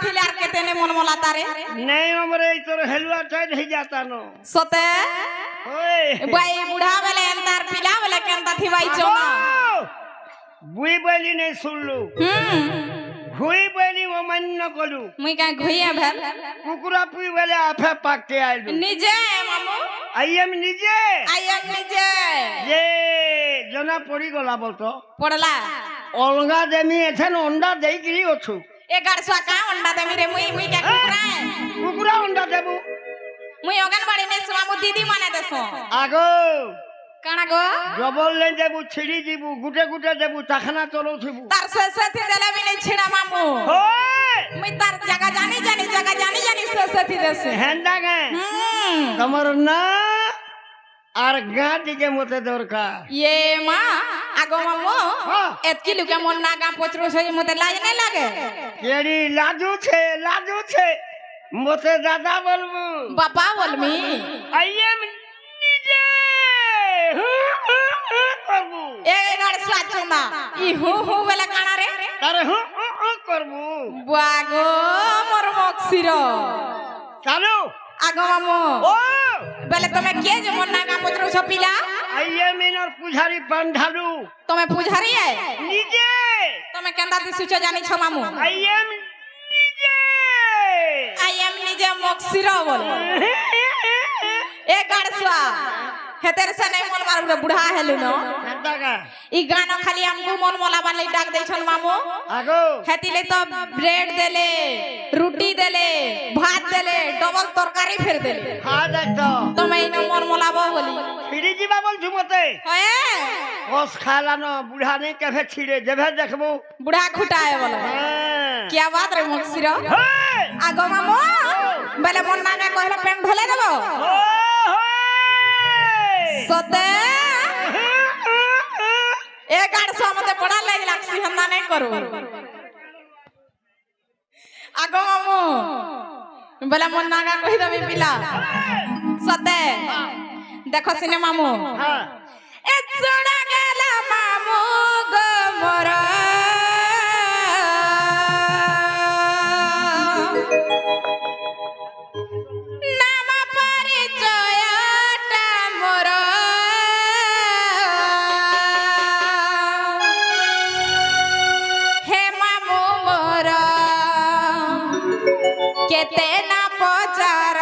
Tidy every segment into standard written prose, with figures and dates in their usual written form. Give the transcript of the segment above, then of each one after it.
ଥିଲେ আর কেতে নে মন মলা তারে नहीं हमरे तोर हेलुआ चाय नहीं जाता नो সতে ओए বাই বুড়া বেলে এন্তার পিলা বেলে কেনতা থিবাই চনা बुई बोली नहीं सुन लू घुई बोली वो मन न कलू মুই কাই ঘুইয়া ভেল कुकुरा पुई बोले आफे पाक के आइलू নিজে মামু आइएम निजे আইয়াম নিজে ये जना पड़ी गला बोलतो পড়লা अलगा देमी एथन अंडा देई गिरी ओछु এ গাড়সা কা অন্ডা দেমি রে মুই কা কুকুরাই कुकुरा अंडा देबू মুই অঙ্গনবাড়ি নে সুমামু দিদি মানে দেছো आगो কানা গো डबल ले देबू छिड़ी जीबू गुटे गुटे देबू तखना चलो थबू তার শেষে দেলে বিনে ছিড়া মামু ओए মুই তার জায়গা জানি শেষে দেছে हेंदा गे तमर ना আর গাঁটি के মতে দরকার ये মা আগো মামু হ্যাঁ। এতকি লুকে মন না গা পচরো সই মতে লাজ নাই লাগে কেড়ি লাজু ছে মতে দাদা বলবু বাবা বলমি আইএম নিজে করবু এ গাড় সাচো না ই হু হু বলে কানা রে তারে করবু বাগো মোর মক্সির চালু আগো মামু ও বলে তুমি কে যে মন না গা পচরো ছপিলা আইএম ইনর পূজারি পান্ধালু তুমি পূজারি আই নিজে তুমি কেন্দা দিছুছ জানি ছ মামু আইএম নিজে আই এম নিজে মক্সির বল এ গাড়সা হেতের সে নাই মন মারু বুড়া হেলু ন হেন্দাগা ই গানা খালি আমগু মন মলা বানলে ডাক দেছন মামু আগো হেতিলে তো ব্রেড দেলে রুটি দেলে ভাত দেলে ডবল তরকারি ফের দেলে খা দেখতো তুমি ইন মন মলাবো বলি ছিড়ি দিবা বলছু মতে হয়ে বস খালানো বুড়া নেই কেফে ছিড়ে যেভে দেখবো বুড়া খুটায় বলে হ্যাঁ কিয়া বাত রে মক্সির হেই! আগো মামু বলে মন না কইলে পেন ঢলে দেব ও হেই! সতে এ গাড়সা মতে বড়া লাগি লাগছি হন্না নাই করু আগো মামু বলে মন না কই দেবি পিলা সতে দেখো সিনে মামু হ্যাঁ এ জোড়া গেল মামু গো মোর নাম পরিচয়টা মোর হে মামু মোর কেতে না পচার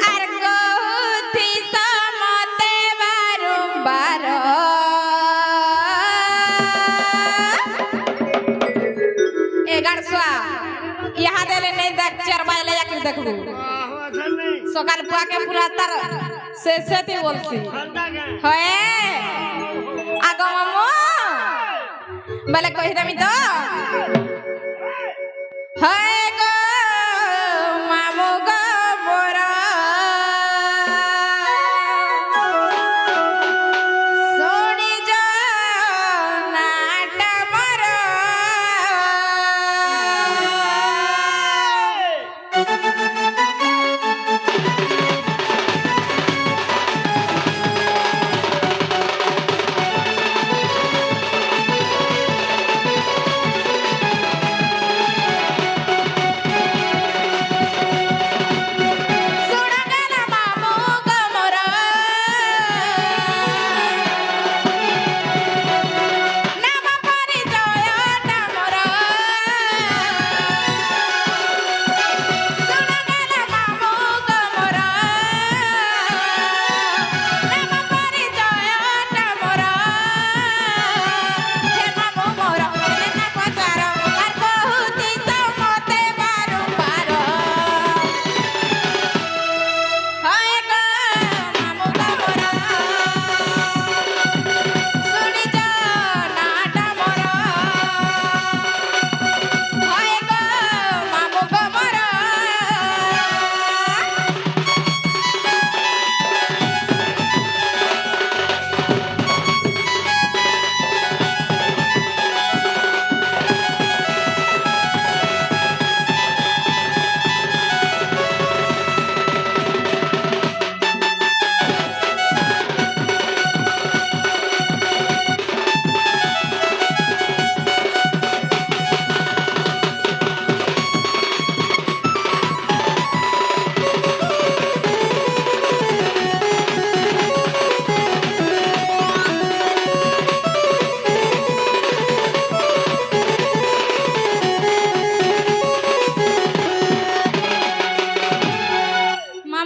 আর গৌথি সমতে বারম্বার এগারশা ইহা দেলে নেই দেখ চার বাইলে যাকে দেখবো সকাল পুয়াকে পুরা তার শেষেতে বলছি হয়ে আগো মামু বলে কহি দেমি তো হয় গো মামু গো মোর শুনি নাটা মর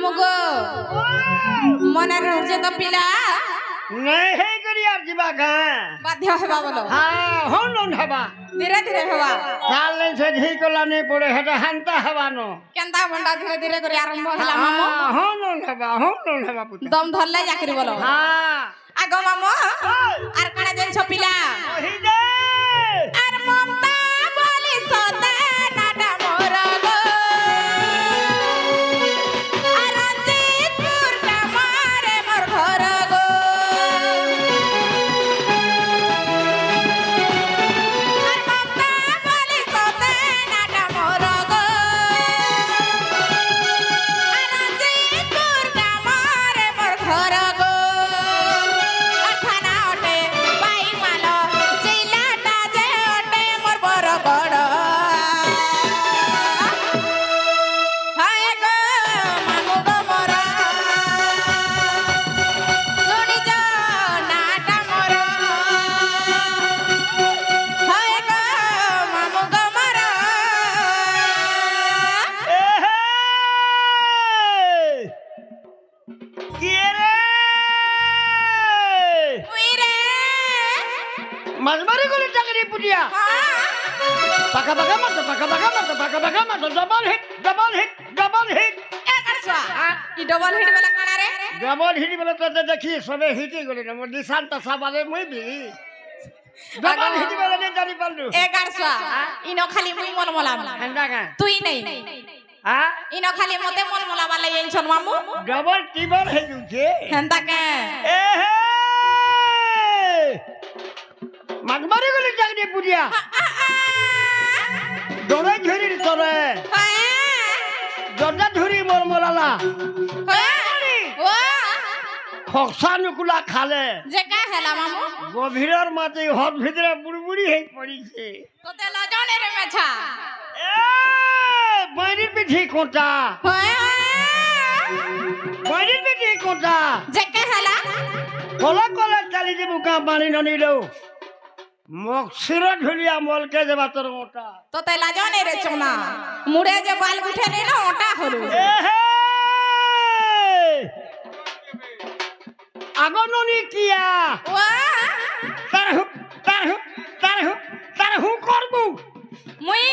মামু গো মনে রয়েছে তো পিলা নাই হে করি আর ଯିବା ଗାଁ বাধ্য হেবা বলো হ্যাঁ হন হেবা ধীরে ধীরে হেবা চালে সে ঝি কলানি পড়ে হেটা হান্তা হেবানো কেনতা বন্ডা ধীরে ধীরে করে আরম্ভ হলা মামু হন হেবা পুতা দম ধরলে চাকরি বলো হ্যাঁ আগো মামু আর কানে দেন ছপিলা ওহি দে আর মমতা বলি সতে নাটা মোর গো আর জিতপুর নামারে মোর ঘর গো আর মমতা বলি সতে নাটা মোর গো আর জিতপুর নামারে মোর ঘর গো আর থানা ওটে পাই মালো জিলাটা যে ওটে মোর বড় গড় হায় গো মামু গো মোরা শুনি যা নাটা মোরা হায় গো মামু গো মোরা কি রে উই রে মাঝবাড়ি গলি চাকরি পুটিয়া পাকা পাকা মারতো ডবল হিট ই ডবল হিট বেলা কানা রে ডবল হিট বলে তো দেখি সবে হিটি গলি না মোর নিশানটা সাবালে মইবি ডবল হিট বলে নে জানি পারলু 1100 ইনো খালি মুই মন মলাম ঠান্ডা গা তুই নেই হ্যাঁ ইনো খালি মতে মন মলাবা লাই এনছন মামু ডবল টিবল হে দুছে হেনতা কে এ হে মাঝবাড়ি গলি চাকরি পুটিয়া দরে ঝুরি তরে জর্দা ঝুরি মোর মোলালা ও খকসা নুকুলা খালে যে কা হেলা মামু গভীরের মাঝে হদ ভিতরে বুড়বুড়ি হয়ে পড়িছে তোতে লজনে রে মেছা এ বাইরের পিঠে কোটা বাইরের পিঠে কোটা যে কা হেলা কলা কলা চালি যে বুকা পানি ননিলো মকসির ঢুলিয়া মলকে দেবা তোর মোটা তোতে লজনে রে চোনা মুড়ে যে বাল উঠে নি না ওটা হলো এ হে আগননি কিয়া ও তার হু করবু মুই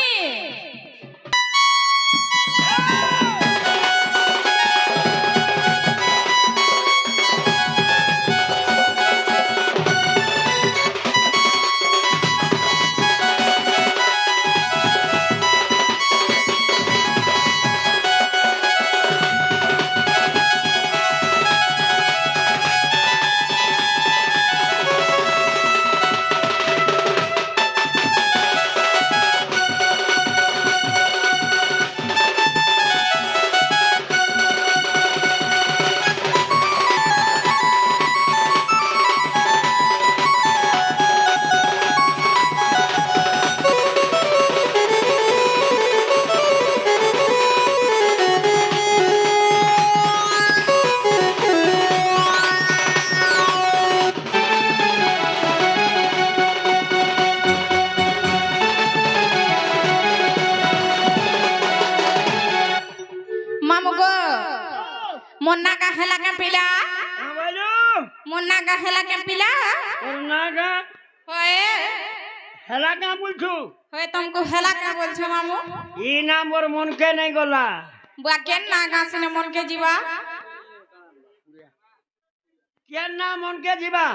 মামু গো মুন্না কা হেলা কে পিলা আমালো মুন্না কা হেলা কে পিলা নাগা হয় হেলা কা বলছু হয় তুমको হেলা কে বলছো মামু ই নাম মোর মনকে নাই গলা বুয়া কেন না গাছনে মন কে জিবা কেন না মনকে ଯିବା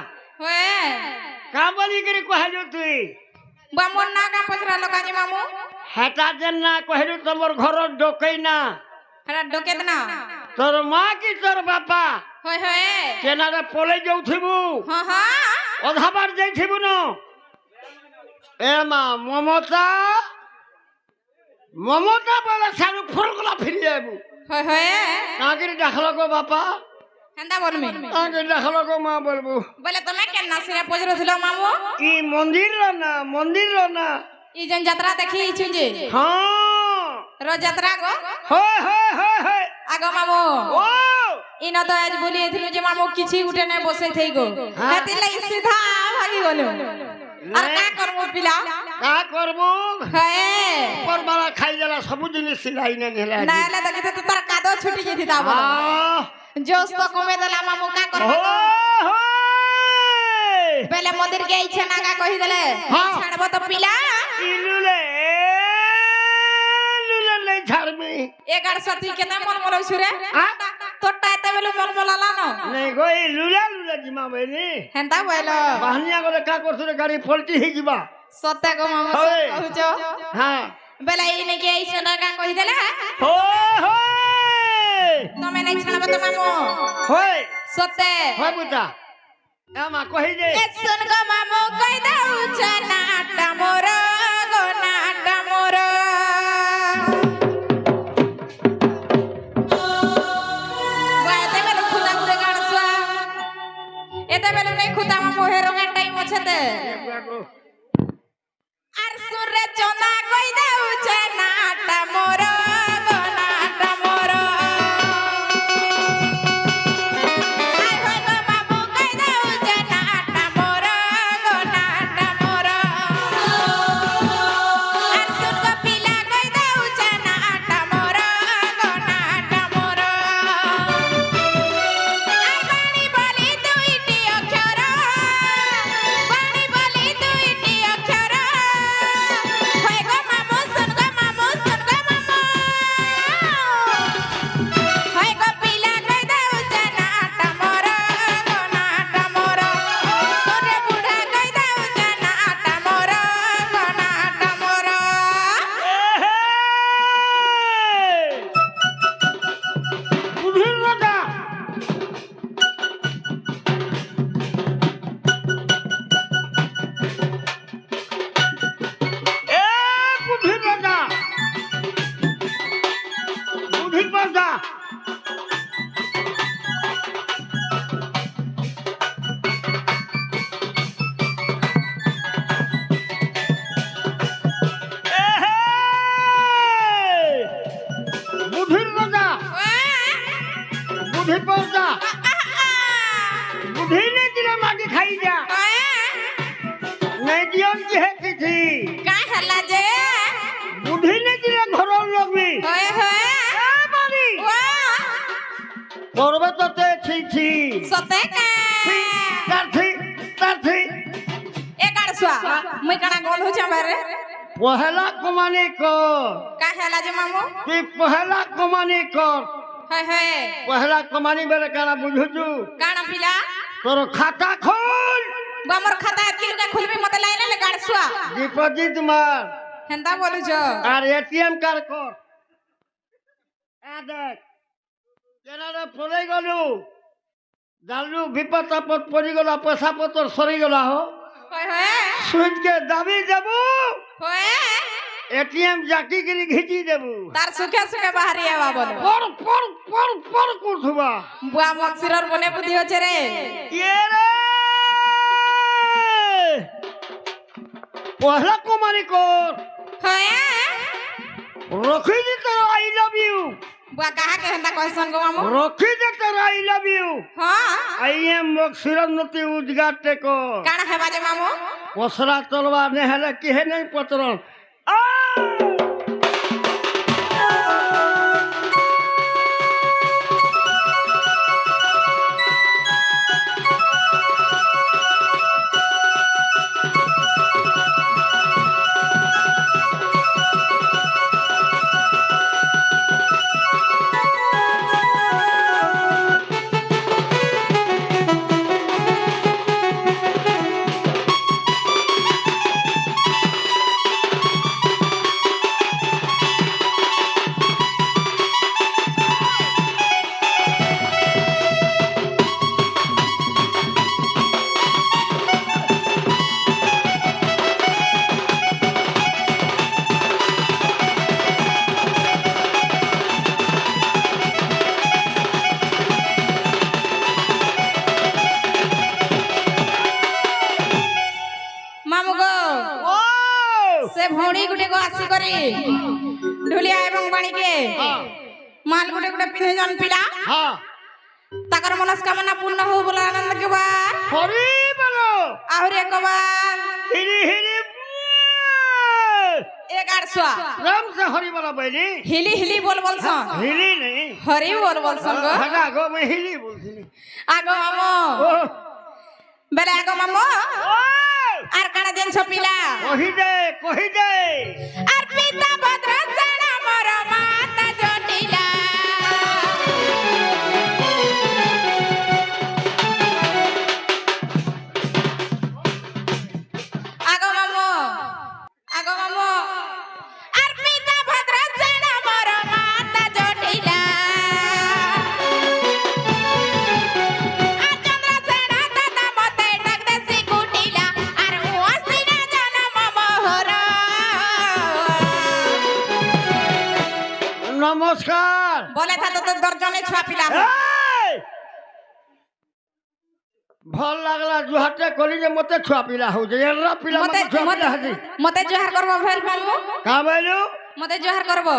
হয় কা বলি করে কহালু তুই বুয়া মুন্না কা পচরা লোকা জি মামু হেটা যেন না কহিলু তোমার ঘর ডকই না হেলা ডকেত না তোর মা কি তোর বাপা হয় হয় কেনারে পলাই যাউথিবু হ্যাঁ হ্যাঁ অধাবার যাইথিবু ন এ মা মমতা বলে সারু ফুরগুলা ফিরি যাইবু হয় হয় কাকিরি দেখালো গো বাপা হেন্দা বলমি কাকিরি দেখালো গো মা বলবু বলে তুমি কেন না সিরা পচরা ছিল মামু ই মন্দির না ই জন যাত্রা দেখি ইছু যে হ্যাঁ रो যাত্রা গো হয় আগো মামু ও ইনো তো আজ বলি এথিলু যে মামু কিছু উঠে নাই বসে থেই গো হেতি লাগি সিধা ভাগি গলো আর কা করব পিলা কা করবো হয়ে পরবালা খাই দেলা সবু জিনিস সিলাই না নেলা না এলে দেখি তো তোর কাদো ছুটি যেতি তা বল জোস তো কমে দেলা মামু কা করব পেলে মন্দির কে ইচ্ছে না কা কহি দেলে ছাড়ব তো পিলা ইলুলে লুলে নাই ছাড়বি এগার সাথী কেতে মন মল ছুরে তোরটা এতে বেলু মন মলালা ন নাই গো এই লুলে লুলে জিমা বেনি হেন্তা বইলো বাহনিয়া করে কা করছরে গাড়ি ফলটি হি ଯିବା সত্যি গো মামু হয়। কহুছ হ্যাঁ বেলে এই নাকি ইচ্ছে না কা কহি দেলে হয় তুমি নাই ছাড়ব তো মামু হয় সত্যি হয় বুঝা আমা কহি দে এ শুন গো মামু কই দাও নাটা মোর গো নাটা মোর এতে বেলু খুদা ঘুরে গাড়ছুয়া এতে বেলু নেই খুদা মামু হেরো টাইম অছেতে আর সুরে চন্দা কই দাও নাটা মোর গো নাটা মোর আই হয় গো মামু কই দাও নাটা মোর গো নাটা মোর আর শুন গো পিলা কই দাও নাটা মোর গো নাটা মোর আই বাণী বলি দুইটি অক্ষর বাণী বলি দুইটি অক্ষর হয় গো মামু শুন গো মামু শুন গো মামু হয় গো পিলা কই দাও নাটা মোর গো নাটা মোর সুরে বুড়া কই দাও নাটা মোর গো নাটা মোর বুধির রাজা এ বুধির রাজা বুধির রাজা বুধির রাজা বুধি পর্দা বুধি ने दिला मागी खाई जा नहीं दियन की है किसी का हल्ला जे बुधि ने दिला घरों लोग भी होए होए ए बारी वाह করবে তো তে ছি ছি সতে কে তার এ কাড়ছুয়া মুই কানা গল হচ্ছে বারে পহেলা কমানি কর का हल्ला जे मामू তুই পহেলা কমানি কর हाय हाय পহেলা কমানি বেলে কানা বুঝুছু काना पिला তোর খাতা খোল गमर खाता किलो का खुलबी मते लाइले ले काड़छुआ ডিপোজিট মার हेंदा बोलु जो আর এটিএম কার্ড কর এ দেখ কেনারে পড়ে গেলু জানলু বিপদ আপদ পড়ি গলা পয়সা পত্র সরি গলা হো होए होए সুইচকে দাবি দেবু होए এটিএম জাকি গিরি ঘিচি দেবু तार सुखे सुखे बाहरी आवा बोलो পর করথুবা बुआ मक्सिरर बने बुद्धि होचे रे কে রে পহেলা কমানি কর होए রখি দে তোর আই লাভ ইউ बुआ कहा के हेंदा क्वेश्चन गो मामू রখি দে তোর আই লাভ ইউ हां আই এম মকসিরন্নতি উদ্গাতে কর काना है बाजे मामू পসরা তলবার নে হেলে কি হে নাই পতরন से भौणी गुटे को आसी करी ढुलिया एवं बाणी के माल गुटे गुटे पिंधे जन पिला हां ताकर मनस्कामना पूर्ण हो बोला आनंद के बाद हरि बोलो আহুরি কবা হিরি হিরি 1100 राम से हरी वाला बैली हिली हिली बोल बोल सा हिली नहीं हरी बोल बोल संग हटा गो मैं हिली बोलती आगो मामो बेले आगो मामो आर काना दिन छपिला कही दे आर पिता भद्रसेना मोर माता जटिला आगो मामो आर पिता भद्रसेना मोर माता जटिला आर चंद्रसेना दादा मते डाक देसी कुटिला आर ओस्तिना जन्म मोहर नमस्कार बोले था तो दर्जने छुआ पिला भल लागला जुहाटे कली जे मते छुआ पिला हो जे एरा पिला मते छुआ पिला हजी मते जोहार करबो भेल मामू का बैलू मते जोहार करबो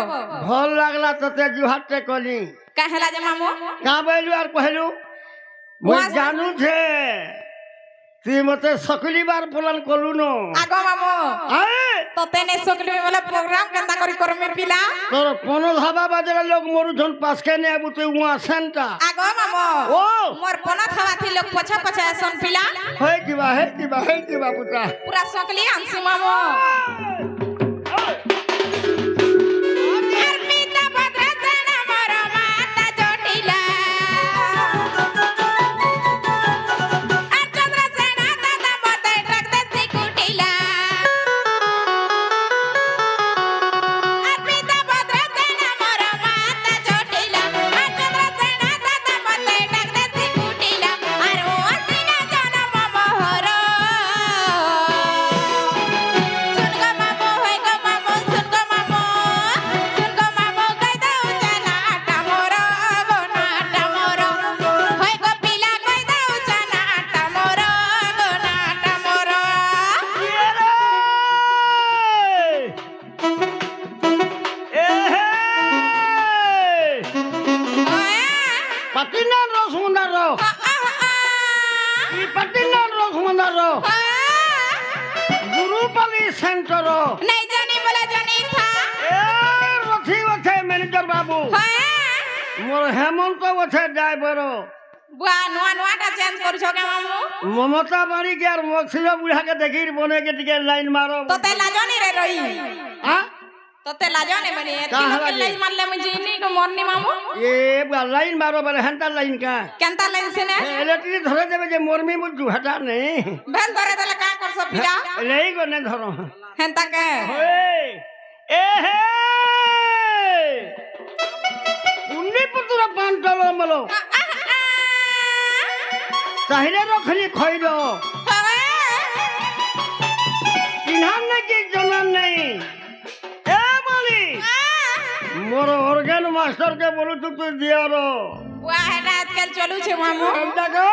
भल लागला तते जुहाटे कली काहेला जे मामू का बैलू आर कहलू मैं जानू छे ती मते सकली बार पुलन कलू नो आगो मामू आए तो तेने सकली वाला प्रोग्राम केंता करी करमे पिला तोर कोनो धाबा बाजरा लोग मोरु धन पास के ने आबुते उहा सेंटा आगो मामू ओ मोर पना थावा थी लोग पछा पछा सन पिला है किबा पुता पूरा सकली आंसू मामू अर्पिता भद्रसेना मोर माता जटिला आर चंद्रसेना दादा मते डाक देसी कुटिला अर्पिता भद्रसेना मोर माता जटिला आर चंद्रसेना दादा मते डाक देसी कुटिला आर ओस्तिना जन्म मोहर सुन गो मामू होय गो मामू सुन गो मामू कह दऊ चनाटा मोर गो नाटा मोर होय गो पिला कह दऊ चनाटा मोर गो नाटा मोर पतिना रसमुंदर रो पतिना रसमुंदर रो गुरुपली सेंटर रो नहीं जानी बोला जानी था रथी वथे मैनेजर बाबू मोर हेमंत वथे ड्राइवर बुआ नुआ नुआ टा चेंज करू छके मामू ममता बारी के यार मक्सिया बुढ़ा के देखिर बने के टिके लाइन मारो तो ते लाजनी रे रही हां तो ते लाजनी बनी कहाँ तीनों के लाजी? लाइन मारले मुझे नहीं को मोरनी मामू ये लाइन मारो बले हंता लाइन का केंता लाइन से ने इलेक्ट्रिक धरे देबे जे मोरमी मुजु हटा नहीं भेल धरे देले का कर सब पिला लेई को ने धरो हेंता के ओए ए हे उन्नी पुतरा पांटलो मलो चाहिले रखली खइलो इन्हान की जनन नहीं ए बोली मोर ऑर्गन मास्टर के बोलू तू दिया रो बुआ हेटा आजकल चलू छे मामू देखो